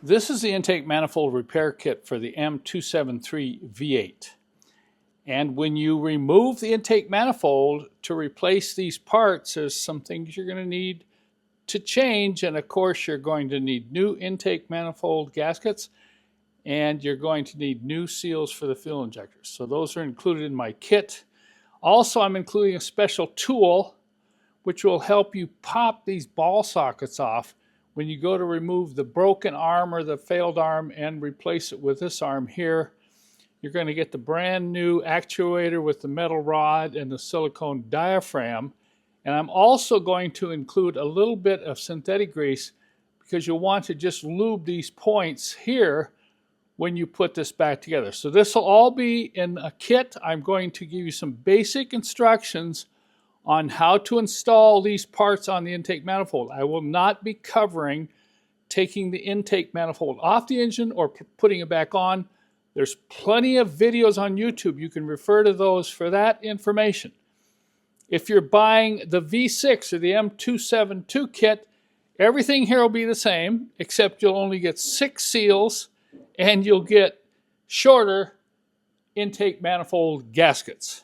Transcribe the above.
This is the intake manifold repair kit for the M273 V8. And when you remove the intake manifold to replace these parts, there's some things you're going to need to change. And of course, you're going to need new intake manifold gaskets, and you're going to need new seals for the fuel injectors. So those are included in my kit. Also, I'm including a special tool which will help you pop these ball sockets off when you go to remove the broken arm or the failed arm and replace it with this arm here. You're going to get the brand new actuator with the metal rod and the silicone diaphragm. And I'm also going to include a little bit of synthetic grease because you'll want to just lube these points here when you put this back together. So this will all be in a kit. I'm going to give you some basic instructions on how to install these parts on the intake manifold. I will not be covering taking the intake manifold off the engine or putting it back on. There's plenty of videos on YouTube. You can refer to those for that information. If you're buying the V6 or the M272 kit, everything here will be the same, except you'll only get 6 seals and you'll get shorter intake manifold gaskets.